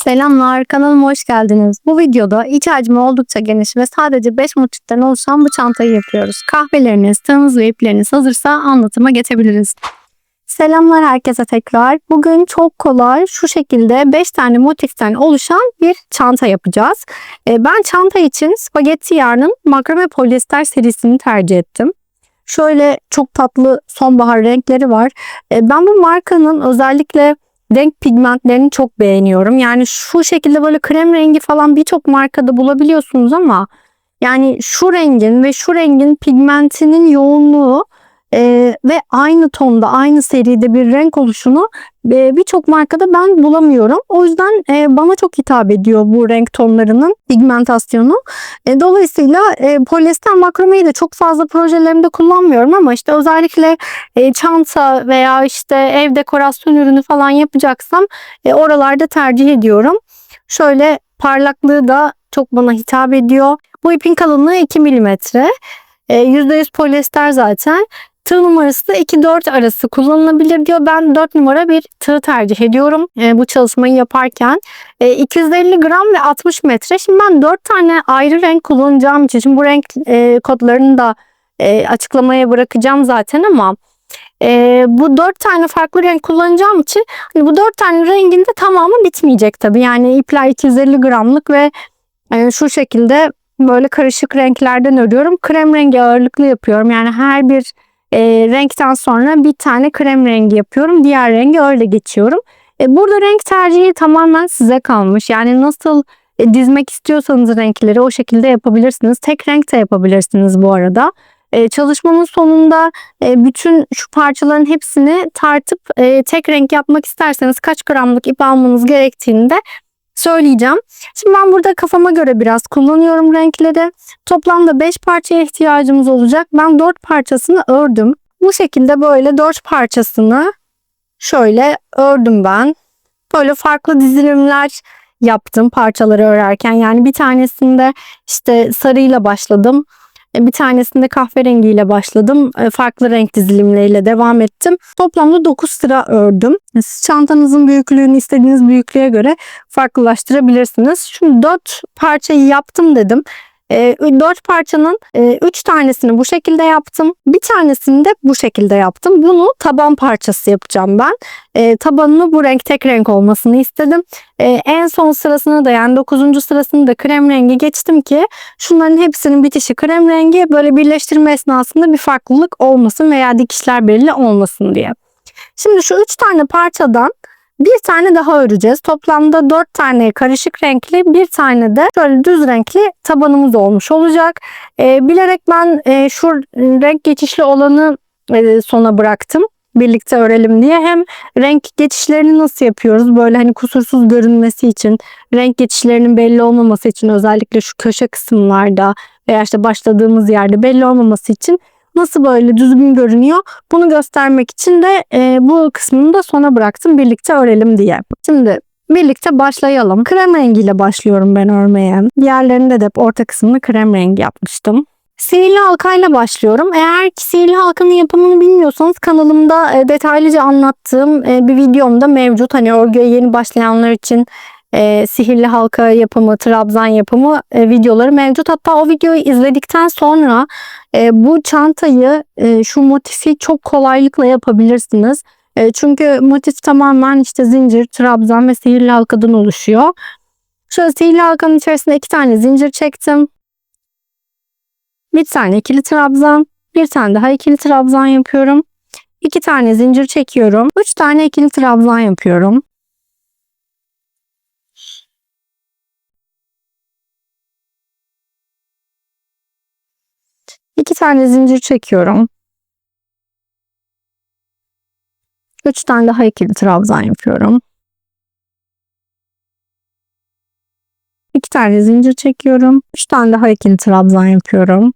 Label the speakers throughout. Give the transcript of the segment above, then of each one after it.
Speaker 1: Selamlar, kanalıma hoş geldiniz. Bu videoda iç hacmi oldukça geniş ve sadece 5 motiften oluşan bu çantayı yapıyoruz. Kahveleriniz, tığınız ve ipleriniz hazırsa anlatıma geçebiliriz. Selamlar herkese tekrar. Bugün çok kolay şu şekilde 5 tane motiften oluşan bir çanta yapacağız. Ben çanta için spagetti yarnın makrame polyester serisini tercih ettim. Şöyle çok tatlı sonbahar renkleri var. Ben bu markanın özellikle renk pigmentlerini çok beğeniyorum. Yani şu şekilde böyle krem rengi falan birçok markada bulabiliyorsunuz ama yani şu rengin ve şu rengin pigmentinin yoğunluğu ve aynı tonda, aynı seride bir renk oluşunu birçok markada ben bulamıyorum. O yüzden bana çok hitap ediyor bu renk tonlarının pigmentasyonu. Dolayısıyla polyester makrameyi de çok fazla projelerimde kullanmıyorum ama işte özellikle çanta veya işte ev dekorasyon ürünü falan yapacaksam oralarda tercih ediyorum. Şöyle parlaklığı da çok bana hitap ediyor. Bu ipin kalınlığı 2 milimetre. %100 polyester zaten. Tığ numarası da 2-4 arası kullanılabilir diyor. Ben 4 numara bir tığ tercih ediyorum bu çalışmayı yaparken. 250 gram ve 60 metre. Şimdi ben 4 tane ayrı renk kullanacağım için şimdi bu renk kodlarını da açıklamaya bırakacağım zaten ama bu 4 tane farklı renk kullanacağım için hani bu 4 tane rengin de tamamı bitmeyecek tabii. Yani ipler 250 gramlık ve şu şekilde böyle karışık renklerden örüyorum. Krem rengi ağırlıklı yapıyorum. Yani her bir renkten sonra bir tane krem rengi yapıyorum. Diğer rengi öyle geçiyorum. Burada renk tercihi tamamen size kalmış. Yani nasıl dizmek istiyorsanız renkleri o şekilde yapabilirsiniz. Tek renk de yapabilirsiniz bu arada. Çalışmanın sonunda bütün şu parçaların hepsini tartıp tek renk yapmak isterseniz kaç gramlık ip almanız gerektiğini de söyleyeceğim. Şimdi ben burada kafama göre biraz kullanıyorum renkleri. Toplamda 5 parçaya ihtiyacımız olacak. Ben 4 parçasını ördüm. Bu şekilde böyle 4 parçasını şöyle ördüm ben. Böyle farklı dizilimler yaptım parçaları örerken. Yani bir tanesinde işte sarıyla başladım. Bir tanesinde kahverengiyle başladım. Farklı renk dizilimleriyle devam ettim. Toplamda 9 sıra ördüm. Siz çantanızın büyüklüğünü istediğiniz büyüklüğe göre farklılaştırabilirsiniz. Şimdi 4 parçayı yaptım dedim. 4 parçanın 3 tanesini bu şekilde yaptım. Bir tanesini de bu şekilde yaptım. Bunu taban parçası yapacağım ben. Tabanını bu renk tek renk olmasını istedim. En son sırasına da yani 9. sırasını da krem rengi geçtim ki şunların hepsinin bitişi krem rengi, böyle birleştirme esnasında bir farklılık olmasın veya dikişler belli olmasın diye. Şimdi şu 3 tane parçadan bir tane daha öreceğiz. Toplamda 4 tane karışık renkli, bir tane de şöyle düz renkli tabanımız olmuş olacak. Bilerek ben şu renk geçişli olanı sona bıraktım. Birlikte örelim diye. Hem renk geçişlerini nasıl yapıyoruz? Böyle hani kusursuz görünmesi için, renk geçişlerinin belli olmaması için, özellikle şu köşe kısımlarda veya işte başladığımız yerde belli olmaması için nasıl böyle düzgün görünüyor? Bunu göstermek için de bu kısmını da sona bıraktım birlikte örelim diye. Şimdi birlikte başlayalım. Krem rengiyle başlıyorum ben örmeye. Diğerlerinde de hep orta kısmını krem rengi yapmıştım. Sihirli halkayla başlıyorum. Eğer ki sihirli halkanın yapımını bilmiyorsanız kanalımda detaylıca anlattığım bir videomda mevcut. Hani örgüye yeni başlayanlar için sihirli halka yapımı, trabzan yapımı videoları mevcut. Hatta o videoyu izledikten sonra bu çantayı, şu motifi çok kolaylıkla yapabilirsiniz. Çünkü motif tamamen işte zincir, trabzan ve sihirli halkadan oluşuyor. Şöyle sihirli halkanın içerisinde 2 tane zincir çektim. Bir tane ikili trabzan, bir tane daha ikili trabzan yapıyorum. 2 tane zincir çekiyorum. 3 tane ikili trabzan yapıyorum. İki tane zincir çekiyorum. 3 tane daha ikili trabzan yapıyorum. 2 tane zincir çekiyorum. 3 tane daha ikili trabzan yapıyorum.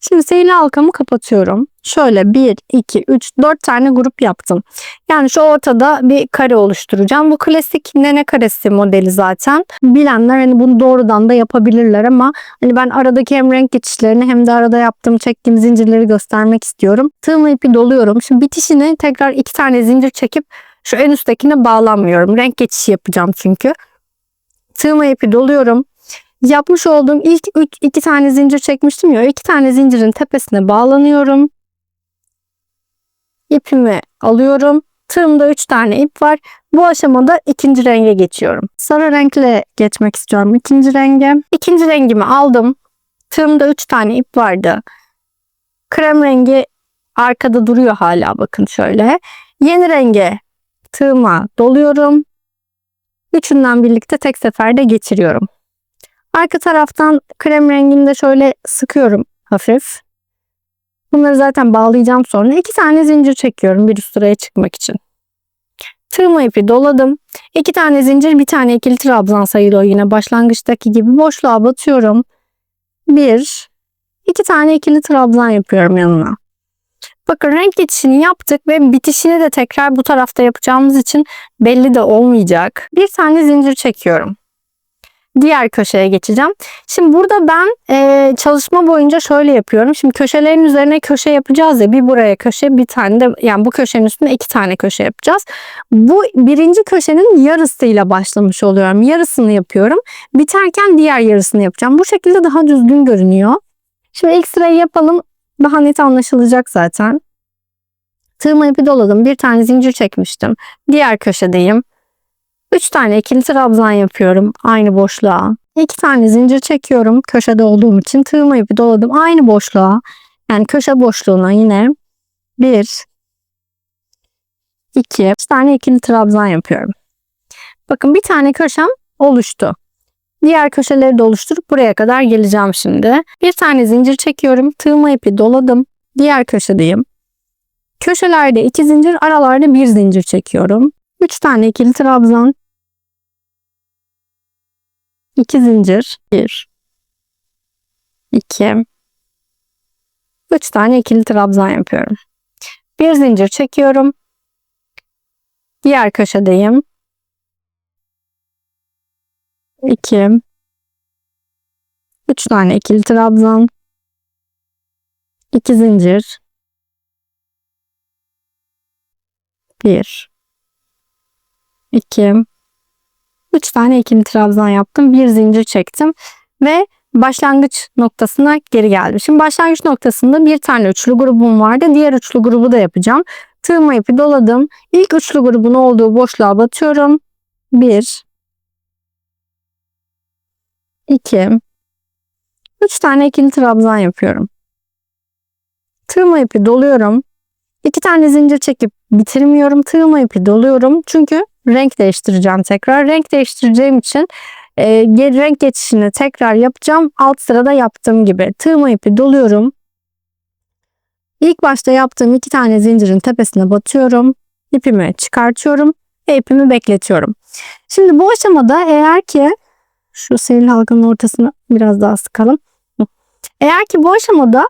Speaker 1: Şimdi sihirli halkamı kapatıyorum. Şöyle 1, 2, 3, 4 tane grup yaptım. Yani şu ortada bir kare oluşturacağım. Bu klasik nene karesi modeli zaten. Bilenler hani bunu doğrudan da yapabilirler ama hani ben aradaki hem renk geçişlerini hem de arada yaptığım, çektiğim zincirleri göstermek istiyorum. Tığımla ipi doluyorum. Şimdi bitişini tekrar 2 tane zincir çekip şu en üsttekine bağlamıyorum. Renk geçişi yapacağım çünkü. Tığıma ipi doluyorum. Yapmış olduğum ilk 2 tane zincir çekmiştim ya. 2 tane zincirin tepesine bağlanıyorum. İpimi alıyorum. Tığımda 3 tane ip var. Bu aşamada ikinci renge geçiyorum. Sarı renkle geçmek istiyorum ikinci renge. İkinci rengimi aldım. Tığımda 3 tane ip vardı. Krem rengi arkada duruyor hala, bakın şöyle. Yeni renge tığıma doluyorum. Üçünden birlikte tek seferde geçiriyorum. Arka taraftan krem rengini de şöyle sıkıyorum hafif. Bunları zaten bağlayacağım sonra. 2 tane zincir çekiyorum bir üst sıraya çıkmak için. Tığıma ipi doladım. 2 tane zincir, bir tane ikili trabzan sayılıyor yine başlangıçtaki gibi. Boşluğa batıyorum. 1, 2 tane ikili trabzan yapıyorum yanına. Bakın renk geçişini yaptık ve bitişini de tekrar bu tarafta yapacağımız için belli de olmayacak. Bir tane zincir çekiyorum. Diğer köşeye geçeceğim. Şimdi burada ben çalışma boyunca şöyle yapıyorum. Şimdi köşelerin üzerine köşe yapacağız ya. Bir buraya köşe, bir tane de yani bu köşenin üstüne 2 tane köşe yapacağız. Bu birinci köşenin yarısıyla başlamış oluyorum. Yarısını yapıyorum. Biterken diğer yarısını yapacağım. Bu şekilde daha düzgün görünüyor. Şimdi ilk sırayı yapalım. Daha net anlaşılacak zaten. Tığıma ipi doladım. Bir tane zincir çekmiştim. Diğer köşedeyim. 3 tane ikili trabzan yapıyorum aynı boşluğa. 2 tane zincir çekiyorum köşede olduğum için. Tığıma ipi doladım aynı boşluğa. Yani köşe boşluğuna yine 1, 2, 3 tane ikili trabzan yapıyorum. Bakın bir tane köşem oluştu. Diğer köşeleri de oluşturup buraya kadar geleceğim şimdi. Bir tane zincir çekiyorum. Tığıma ipi doladım. Diğer köşedeyim. Köşelerde 2 zincir, aralarda 1 zincir çekiyorum. 3 tane ikili trabzan. 2 zincir. 1, 2, 3 tane ikili trabzan yapıyorum. 1 zincir çekiyorum. Diğer köşedeyim. 2, 3 tane ikili trabzan. 2 zincir. 1, 2, 3 tane ikili trabzan yaptım. 1 zincir çektim ve başlangıç noktasına geri geldim. Şimdi başlangıç noktasında bir tane üçlü grubum vardı. Diğer üçlü grubu da yapacağım. Tığıma ipi doladım. İlk üçlü grubun olduğu boşluğa batıyorum. 1, 2, 3 tane ikili trabzan yapıyorum. Tığıma ipi doluyorum. 2 tane zincir çekip bitirmiyorum. Tığıma ipi doluyorum. Çünkü renk değiştireceğim tekrar. Renk değiştireceğim için renk geçişini tekrar yapacağım. Alt sırada yaptığım gibi. Tığıma ipi doluyorum. İlk başta yaptığım 2 tane zincirin tepesine batıyorum. İpimi çıkartıyorum ve ipimi bekletiyorum. Şimdi bu aşamada eğer ki şu sihirli halkanın ortasını biraz daha sıkalım. Eğer ki bu aşamada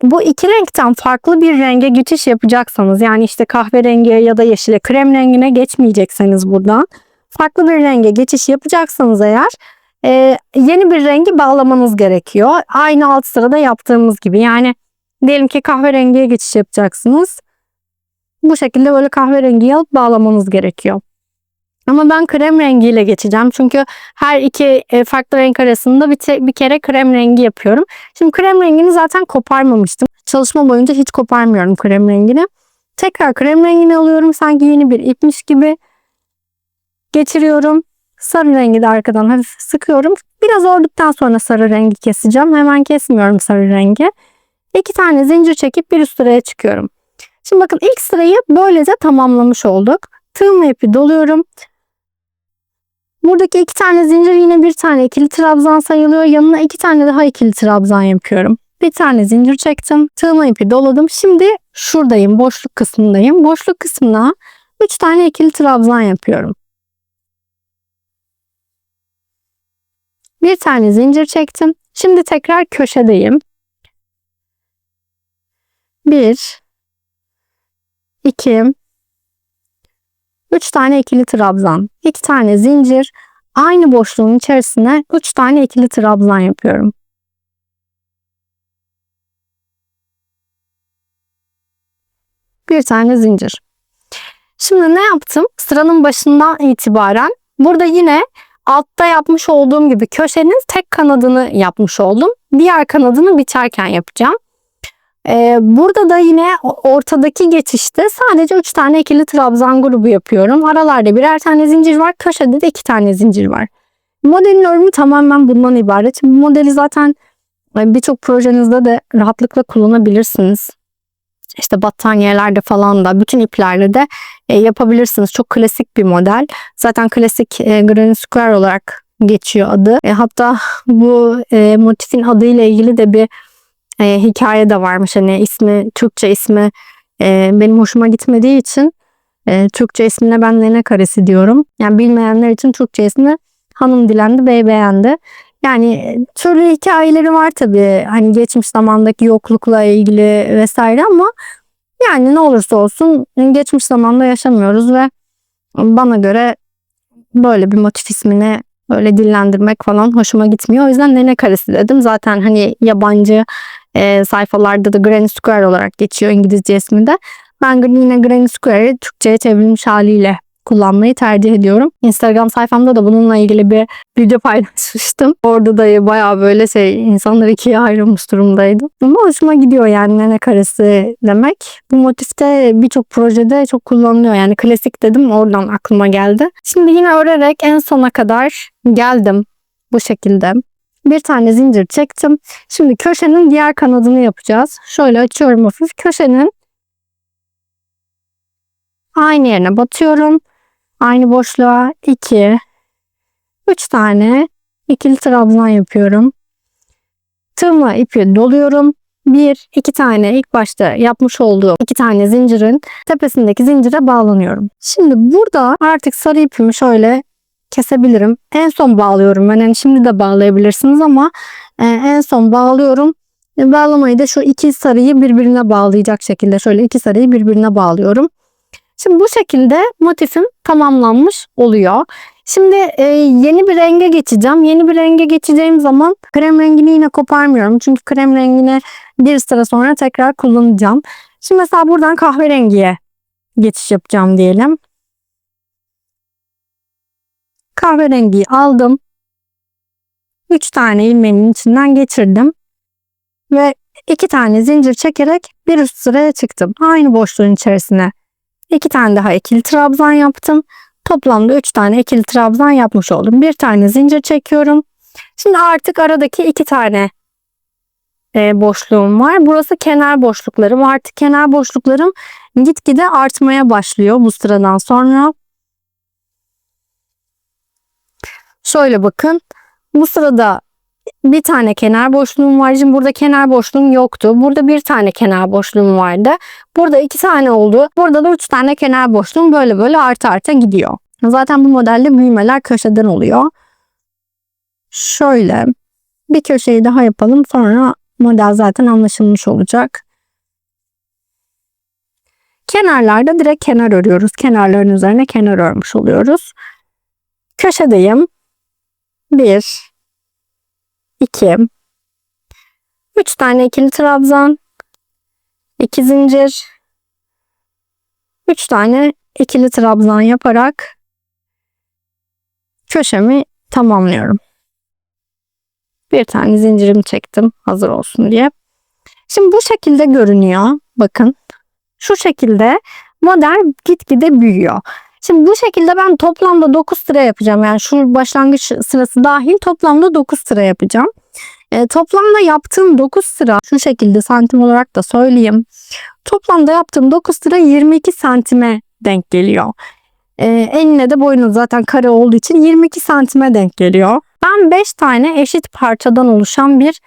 Speaker 1: bu iki renkten farklı bir renge geçiş yapacaksanız, yani işte kahverengi ya da yeşile, krem rengine geçmeyecekseniz buradan farklı bir renge geçiş yapacaksanız eğer yeni bir rengi bağlamanız gerekiyor. Aynı alt sırada yaptığımız gibi. Yani diyelim ki kahverengiye geçiş yapacaksınız. Bu şekilde böyle kahverengiyi alıp bağlamanız gerekiyor. Ama ben krem rengiyle geçeceğim. Çünkü her iki farklı renk arasında bir kere krem rengi yapıyorum. Şimdi krem rengini zaten koparmamıştım. Çalışma boyunca hiç koparmıyorum krem rengini. Tekrar krem rengini alıyorum. Sanki yeni bir ipmiş gibi geçiriyorum. Sarı rengi de arkadan hafif sıkıyorum. Biraz olduktan sonra sarı rengi keseceğim. Hemen kesmiyorum sarı rengi. 2 tane zincir çekip bir üst sıraya çıkıyorum. Şimdi bakın ilk sırayı böylece tamamlamış olduk. Tığımla ipi doluyorum. Buradaki 2 tane zincir yine bir tane ikili trabzan sayılıyor. Yanına 2 tane daha ikili trabzan yapıyorum. Bir tane zincir çektim. Tığıma ipi doladım. Şimdi şuradayım. Boşluk kısmındayım. Boşluk kısmına 3 tane ikili trabzan yapıyorum. Bir tane zincir çektim. Şimdi tekrar köşedeyim. 1, 2, 3 tane ikili trabzan, 2 tane zincir, aynı boşluğun içerisine 3 tane ikili trabzan yapıyorum. Bir tane zincir. Şimdi ne yaptım? Sıranın başından itibaren burada yine altta yapmış olduğum gibi köşenin tek kanadını yapmış oldum. Diğer kanadını biterken yapacağım. Burada da yine ortadaki geçişte sadece 3 tane ikili trabzan grubu yapıyorum. Aralarda birer tane zincir var. Köşede de 2 tane zincir var. Modelin örümü tamamen bundan ibaret. Bu modeli zaten birçok projenizde de rahatlıkla kullanabilirsiniz. İşte battaniyelerde falan da, bütün iplerde de yapabilirsiniz. Çok klasik bir model. Zaten klasik Granny Square olarak geçiyor adı. Hatta bu motifin adıyla ilgili de bir hikaye de varmış. Hani ismi, Türkçe ismi benim hoşuma gitmediği için Türkçe ismine ben nene karesi diyorum. Yani bilmeyenler için Türkçe ismi hanım dilendi, bey beğendi. Yani türlü hikayeleri var tabii. Hani geçmiş zamandaki yoklukla ilgili vesaire ama yani ne olursa olsun geçmiş zamanda yaşamıyoruz ve bana göre böyle bir motif ismini öyle dillendirmek falan hoşuma gitmiyor. O yüzden nene karesi dedim. Zaten hani yabancı sayfalarda da Granny Square olarak geçiyor İngilizce ismi de. Ben yine Granny Square'i Türkçe'ye çevrilmiş haliyle kullanmayı tercih ediyorum. Instagram sayfamda da bununla ilgili bir video paylaşmıştım. Orada da bayağı böyle insanlar ikiye ayrılmış durumdaydı. Ama hoşuma gidiyor yani nene karesi demek. Bu motifte birçok projede çok kullanılıyor. Yani klasik dedim, oradan aklıma geldi. Şimdi yine örerek en sona kadar geldim bu şekilde. Bir tane zincir çektim. Şimdi köşenin diğer kanadını yapacağız. Şöyle açıyorum hafif. Köşenin aynı yerine batıyorum. Aynı boşluğa 2, 3 tane ikili trabzan yapıyorum. Tığıma ipi doluyorum. 1, 2 tane ilk başta yapmış olduğum 2 tane zincirin tepesindeki zincire bağlanıyorum. Şimdi burada artık sarı ipimi şöyle kesebilirim. En son bağlıyorum. Yani şimdi de bağlayabilirsiniz ama en son bağlıyorum. Bağlamayı da şu iki sarıyı birbirine bağlayacak şekilde şöyle iki sarıyı birbirine bağlıyorum. Şimdi bu şekilde motifim tamamlanmış oluyor. Şimdi yeni bir renge geçeceğim. Yeni bir renge geçeceğim zaman krem rengini yine koparmıyorum. Çünkü krem rengini bir sıra sonra tekrar kullanacağım. Şimdi mesela buradan kahverengiye geçiş yapacağım diyelim. Kahverengiyi aldım. 3 tane ilmeğin içinden geçirdim. Ve 2 tane zincir çekerek bir üst sıraya çıktım. Aynı boşluğun içerisine 2 tane daha ikili trabzan yaptım. Toplamda 3 tane ikili trabzan yapmış oldum. Bir tane zincir çekiyorum. Şimdi artık aradaki 2 tane boşluğum var. Burası kenar boşluklarım. Artık kenar boşluklarım gitgide artmaya başlıyor bu sıradan sonra. Şöyle bakın. Bu sırada bir tane kenar boşluğum var. Şimdi burada kenar boşluğum yoktu. Burada bir tane kenar boşluğum vardı. Burada 2 tane oldu. Burada da 3 tane kenar boşluğum böyle böyle arta arta gidiyor. Zaten bu modelde büyümeler köşeden oluyor. Şöyle bir köşeyi daha yapalım. Sonra model zaten anlaşılmış olacak. Kenarlarda direkt kenar örüyoruz. Kenarların üzerine kenar örmüş oluyoruz. Köşedeyim. 1, 2, 3 tane ikili trabzan, 2 zincir, 3 tane ikili trabzan yaparak köşemi tamamlıyorum. Bir tane zincirimi çektim hazır olsun diye. Şimdi bu şekilde görünüyor. Bakın. Şu şekilde model gitgide büyüyor. Şimdi bu şekilde ben toplamda 9 sıra yapacağım. Yani şu başlangıç sırası dahil toplamda 9 sıra yapacağım. Toplamda yaptığım 9 sıra şu şekilde santim olarak da söyleyeyim. Toplamda yaptığım 9 sıra 22 santime denk geliyor. Enine de boyunu zaten kare olduğu için 22 santime denk geliyor. Ben 5 tane eşit parçadan oluşan bir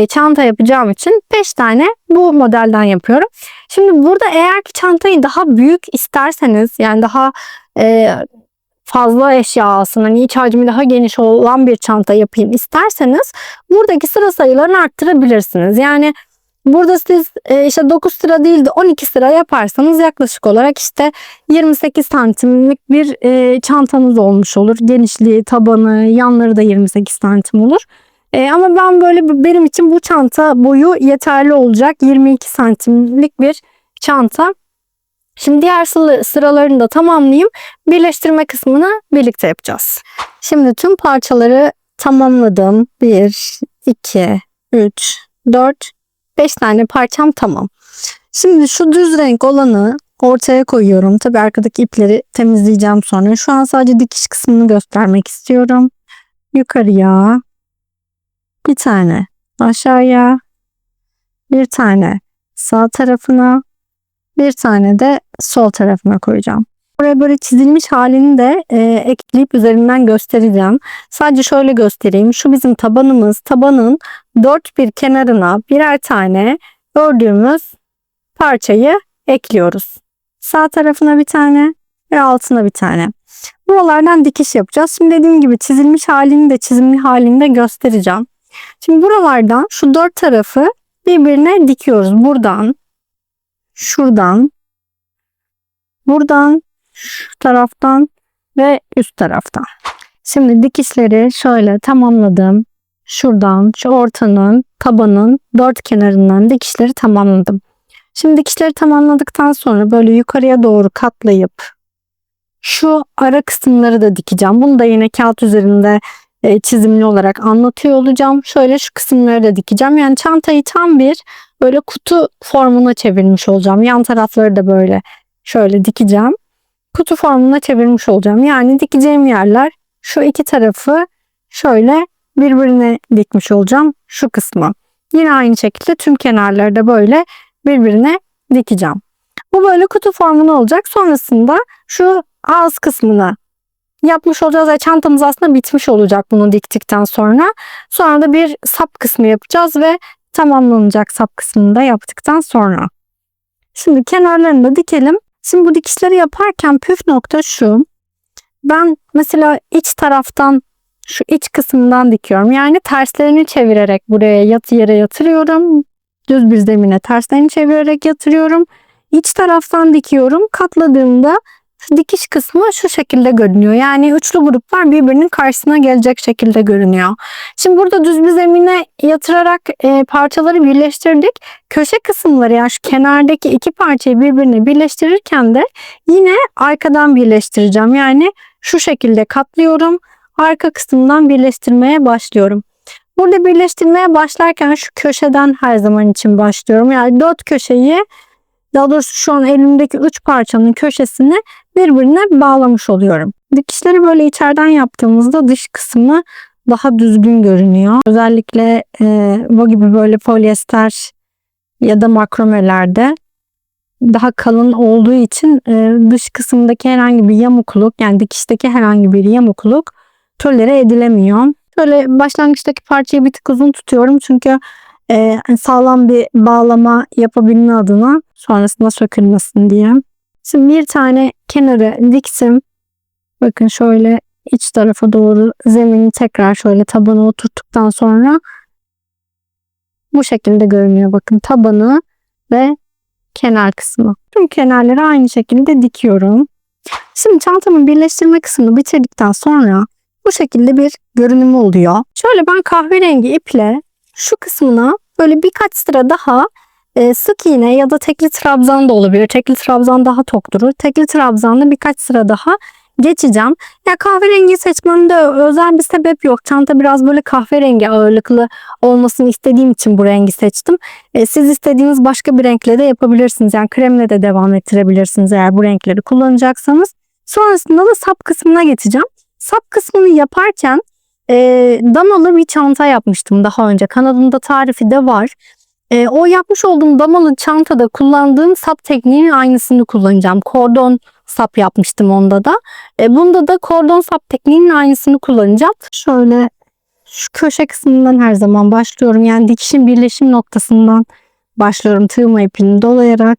Speaker 1: çanta yapacağım için 5 tane bu modelden yapıyorum. Şimdi burada eğer ki çantayı daha büyük isterseniz yani daha fazla eşya alsın, hani iç hacmi daha geniş olan bir çanta yapayım isterseniz buradaki sıra sayılarını arttırabilirsiniz. Yani Burada siz işte 9 sıra değil de 12 sıra yaparsanız yaklaşık olarak işte 28 santimlik bir çantanız olmuş olur. Genişliği, tabanı, yanları da 28 santim olur. Ama ben böyle benim için bu çanta boyu yeterli olacak. 22 santimlik bir çanta. Şimdi diğer sıralarını da tamamlayayım. Birleştirme kısmını birlikte yapacağız. Şimdi tüm parçaları tamamladım. 1, 2, 3, 4, 5 tane parçam tamam. Şimdi şu düz renk olanı ortaya koyuyorum. Tabii arkadaki ipleri temizleyeceğim sonra. Şu an sadece dikiş kısmını göstermek istiyorum. Yukarıya bir tane, aşağıya bir tane, sağ tarafına bir tane de sol tarafına koyacağım. Buraya böyle çizilmiş halini de ekleyip üzerinden göstereceğim. Sadece şöyle göstereyim. Şu bizim tabanımız. Tabanın dört bir kenarına birer tane ördüğümüz parçayı ekliyoruz. Sağ tarafına bir tane ve altına bir tane. Buralardan dikiş yapacağız. Şimdi dediğim gibi çizilmiş halini de çizimli halini de göstereceğim. Şimdi buralardan şu dört tarafı birbirine dikiyoruz. Buradan, şuradan, buradan, şu taraftan ve üst taraftan. Şimdi dikişleri şöyle tamamladım. Şuradan, şu ortanın, tabanın dört kenarından dikişleri tamamladım. Şimdi dikişleri tamamladıktan sonra böyle yukarıya doğru katlayıp şu ara kısımları da dikeceğim. Bunu da yine kağıt üzerinde çizimli olarak anlatıyor olacağım. Şöyle şu kısımları da dikeceğim. Yani çantayı tam bir böyle kutu formuna çevirmiş olacağım. Yan tarafları da böyle şöyle dikeceğim. Kutu formuna çevirmiş olacağım. Yani dikeceğim yerler şu iki tarafı şöyle birbirine dikmiş olacağım şu kısmı. Yine aynı şekilde tüm kenarları da böyle birbirine dikeceğim. Bu böyle kutu formuna olacak. Sonrasında şu ağız kısmını yapmış olacağız ve çantamız aslında bitmiş olacak bunu diktikten sonra. Sonra da bir sap kısmı yapacağız ve tamamlanacak sap kısmını da yaptıktan sonra. Şimdi kenarlarını da dikelim. Şimdi bu dikişleri yaparken püf nokta şu. Ben mesela iç taraftan şu iç kısmından dikiyorum. Yani terslerini çevirerek buraya yere yatırıyorum. Düz bir zemine terslerini çevirerek yatırıyorum. İç taraftan dikiyorum. Katladığımda dikiş kısmı şu şekilde görünüyor. Yani üçlü gruplar birbirinin karşısına gelecek şekilde görünüyor. Şimdi burada düz bir zemine yatırarak parçaları birleştirdik. Köşe kısımları yani şu kenardaki iki parçayı birbirine birleştirirken de yine arkadan birleştireceğim. Yani şu şekilde katlıyorum. Arka kısımdan birleştirmeye başlıyorum. Burada birleştirmeye başlarken şu köşeden her zaman için başlıyorum. Yani dört köşeyi, daha doğrusu şu an elimdeki 3 parçanın köşesini birbirine bağlamış oluyorum. Dikişleri böyle içeriden yaptığımızda dış kısmı daha düzgün görünüyor. Özellikle bu gibi böyle polyester ya da makromelerde daha kalın olduğu için dış kısımdaki herhangi bir yamukluk, yani dikişteki herhangi bir yamukluk tolere edilemiyor. Şöyle başlangıçtaki parçayı bir tık uzun tutuyorum çünkü sağlam bir bağlama yapabilme adına, sonrasında sökülmesin diye. Şimdi bir tane kenarı diktim. Bakın şöyle iç tarafa doğru zemini tekrar şöyle tabana oturttuktan sonra bu şekilde görünüyor. Bakın tabanı ve kenar kısmı. Tüm kenarları aynı şekilde dikiyorum. Şimdi çantamın birleştirme kısmını bitirdikten sonra bu şekilde bir görünümü oluyor. Şöyle ben kahverengi iple şu kısmına böyle birkaç sıra daha sık iğne ya da tekli trabzan da olabilir. Tekli trabzan daha tok durur. Tekli trabzanla birkaç sıra daha geçeceğim. Ya kahverengi seçmemde özel bir sebep yok. Çanta biraz böyle kahverengi ağırlıklı olmasını istediğim için bu rengi seçtim. Siz istediğiniz başka bir renkle de yapabilirsiniz. Yani kremle de devam ettirebilirsiniz eğer bu renkleri kullanacaksanız. Sonrasında da sap kısmına geçeceğim. Sap kısmını yaparken damalı bir çanta yapmıştım daha önce. Kanalımda tarifi de var. O yapmış olduğum damalı çantada kullandığım sap tekniğinin aynısını kullanacağım. Kordon sap yapmıştım onda da. Bunda da kordon sap tekniğinin aynısını kullanacağım. Şöyle şu köşe kısmından her zaman başlıyorum. Yani dikişin birleşim noktasından başlıyorum. Tığma ipini dolayarak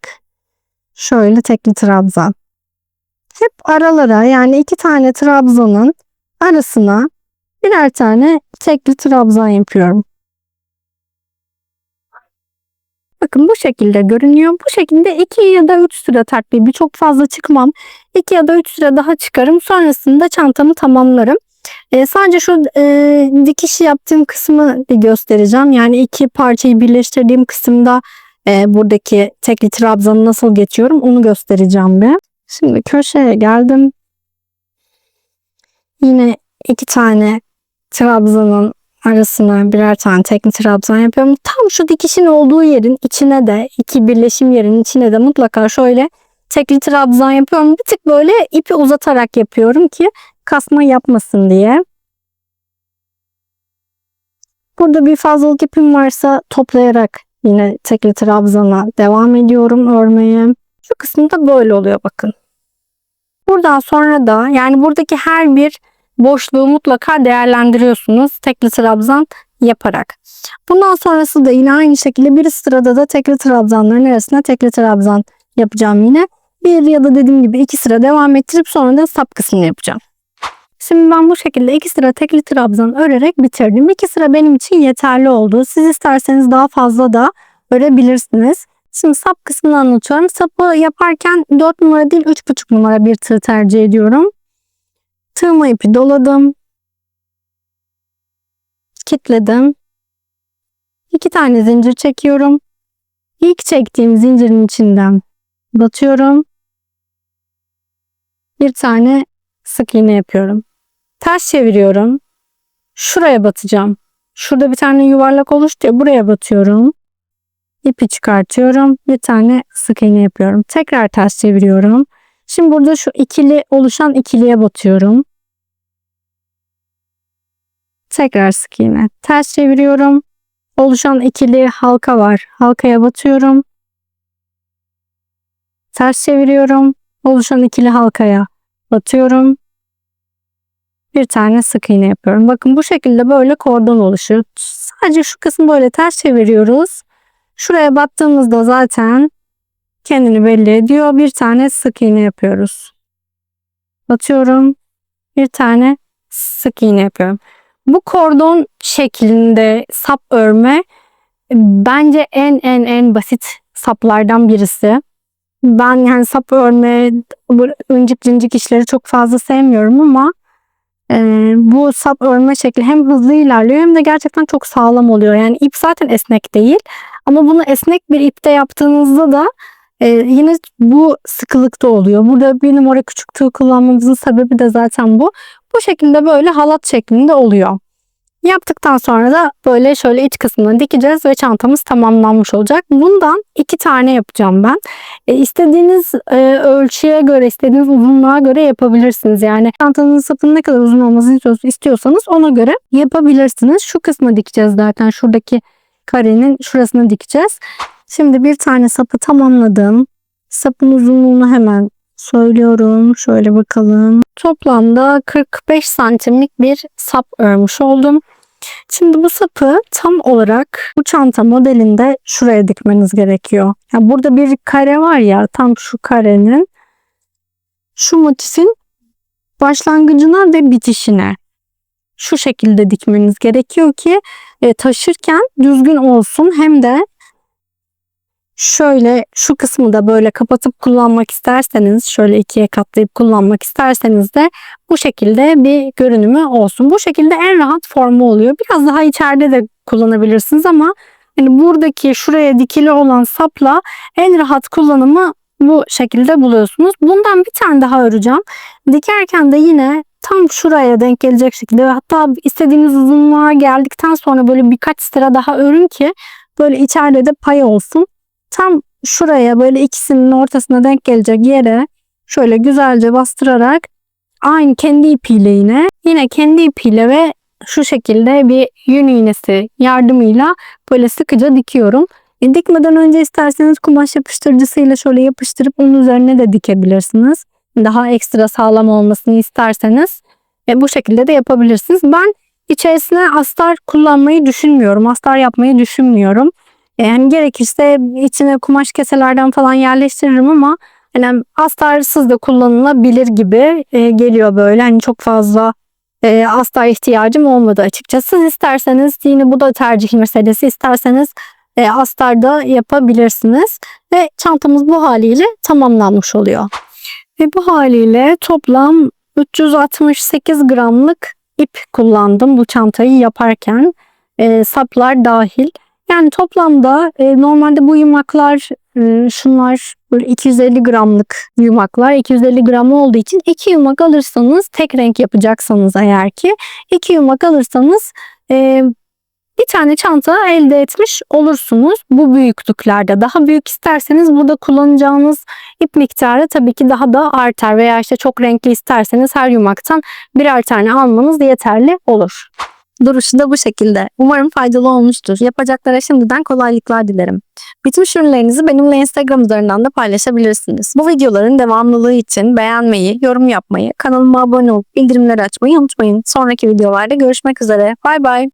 Speaker 1: şöyle tekli trabzan. Hep aralara, yani iki tane trabzanın arasına birer tane tekli trabzan yapıyorum. Bakın bu şekilde görünüyor. Bu şekilde 2 ya da 3 sıra taklayayım. Çok fazla çıkmam. 2 ya da 3 sıra daha çıkarım. Sonrasında çantamı tamamlarım. Sadece şu dikişi yaptığım kısmı bir göstereceğim. Yani iki parçayı birleştirdiğim kısımda buradaki tekli trabzanı nasıl geçiyorum onu göstereceğim bir. Şimdi köşeye geldim. Yine 2 tane trabzanın arasına birer tane tekli trabzan yapıyorum. Tam şu dikişin olduğu yerin içine de, iki birleşim yerinin içine de mutlaka şöyle tekli trabzan yapıyorum. Bir tık böyle ipi uzatarak yapıyorum ki kasma yapmasın diye. Burada bir fazlalık ipim varsa toplayarak yine tekli trabzana devam ediyorum örmeye. Şu kısımda böyle oluyor bakın. Buradan sonra da yani buradaki her bir boşluğu mutlaka değerlendiriyorsunuz tekli trabzan yaparak. Bundan sonrası da yine aynı şekilde bir sırada da tekli trabzanların arasına tekli trabzan yapacağım yine. Bir ya da dediğim gibi 2 sıra devam ettirip sonra da sap kısmını yapacağım. Şimdi ben bu şekilde 2 sıra tekli trabzan örerek bitirdim. 2 sıra benim için yeterli oldu. Siz isterseniz daha fazla da örebilirsiniz. Şimdi sap kısmını anlatıyorum. Sapı yaparken 4 numara değil 3,5 numara bir tığ tercih ediyorum. Tığıma ipi doladım. Kilitledim. 2 tane zincir çekiyorum. İlk çektiğim zincirin içinden batıyorum. Bir tane sık iğne yapıyorum. Ters çeviriyorum. Şuraya batacağım. Şurada bir tane yuvarlak oluştu ya, buraya batıyorum. İpi çıkartıyorum. Bir tane sık iğne yapıyorum. Tekrar ters çeviriyorum. Şimdi burada şu ikili oluşan ikiliye batıyorum. Tekrar sık iğne. Ters çeviriyorum. Oluşan ikili halka var. Halkaya batıyorum. Ters çeviriyorum. Oluşan ikili halkaya batıyorum. Bir tane sık iğne yapıyorum. Bakın bu şekilde böyle kordon oluşuyor. Sadece şu kısmı böyle ters çeviriyoruz. Şuraya battığımızda zaten kendini belli ediyor. Bir tane sık iğne yapıyoruz. Batıyorum. Bir tane sık iğne yapıyorum. Bu kordon şeklinde sap örme bence en basit saplardan birisi. Ben yani sap örme, bu incik cincik işleri çok fazla sevmiyorum ama bu sap örme şekli hem hızlı ilerliyor hem de gerçekten çok sağlam oluyor. Yani ip zaten esnek değil ama bunu esnek bir ipte yaptığınızda da yine bu sıkılıkta oluyor. Burada bir numara küçük tığ kullanmamızın sebebi de zaten bu. Bu şekilde böyle halat şeklinde oluyor. Yaptıktan sonra da böyle şöyle iç kısmını dikeceğiz ve çantamız tamamlanmış olacak. Bundan 2 tane yapacağım ben. İstediğiniz ölçüye göre, istediğiniz uzunluğa göre yapabilirsiniz. Yani çantanın sapının ne kadar uzun olmasını istiyorsanız ona göre yapabilirsiniz. Şu kısmı dikeceğiz zaten. Şuradaki karenin şurasını dikeceğiz. Şimdi bir tane sapı tamamladım. Sapın uzunluğunu hemen söylüyorum. Şöyle bakalım. Toplamda 45 santimlik bir sap örmüş oldum. Şimdi bu sapı tam olarak bu çanta modelinde şuraya dikmeniz gerekiyor. Yani burada bir kare var ya, tam şu karenin şu motifin başlangıcına ve bitişine şu şekilde dikmeniz gerekiyor ki taşırken düzgün olsun. Hem de şöyle şu kısmı da böyle kapatıp kullanmak isterseniz, şöyle ikiye katlayıp kullanmak isterseniz de bu şekilde bir görünümü olsun. Bu şekilde en rahat formu oluyor. Biraz daha içeride de kullanabilirsiniz ama yani buradaki şuraya dikili olan sapla en rahat kullanımı bu şekilde buluyorsunuz. Bundan bir tane daha öreceğim. Dikerken de yine tam şuraya denk gelecek şekilde, hatta istediğiniz uzunluğa geldikten sonra böyle birkaç sıra daha örün ki böyle içeride de pay olsun. Tam şuraya böyle ikisinin ortasına denk gelecek yere şöyle güzelce bastırarak aynı kendi ipiyle yine kendi ipiyle ve şu şekilde bir yün iğnesi yardımıyla böyle sıkıca dikiyorum. Dikmeden önce isterseniz kumaş yapıştırıcısıyla şöyle yapıştırıp onun üzerine de dikebilirsiniz. Daha ekstra sağlam olmasını isterseniz bu şekilde de yapabilirsiniz. Ben içerisine astar kullanmayı düşünmüyorum. Astar yapmayı düşünmüyorum. Yani gerekirse içine kumaş keselerden falan yerleştiririm ama yani astarsız da kullanılabilir gibi geliyor böyle. Hani çok fazla astar ihtiyacım olmadı açıkçası. Siz isterseniz, yine bu da tercih meselesi, isterseniz astarda yapabilirsiniz. Ve çantamız bu haliyle tamamlanmış oluyor. Ve bu haliyle toplam 368 gramlık ip kullandım bu çantayı yaparken. Saplar dahil. Yani toplamda normalde bu yumaklar şunlar böyle 250 gramlık yumaklar. 250 gram olduğu için 2 yumak alırsanız, tek renk yapacaksanız eğer ki 2 yumak alırsanız bir tane çanta elde etmiş olursunuz bu büyüklüklerde. Daha büyük isterseniz burada kullanacağınız ip miktarı tabii ki daha da artar veya işte çok renkli isterseniz her yumaktan birer tane almanız yeterli olur. Duruşu da bu şekilde. Umarım faydalı olmuştur. Yapacaklara şimdiden kolaylıklar dilerim. Bitmiş ürünlerinizi benimle Instagram üzerinden de paylaşabilirsiniz. Bu videoların devamlılığı için beğenmeyi, yorum yapmayı, kanalıma abone olup bildirimleri açmayı unutmayın. Sonraki videolarda görüşmek üzere. Bay bay.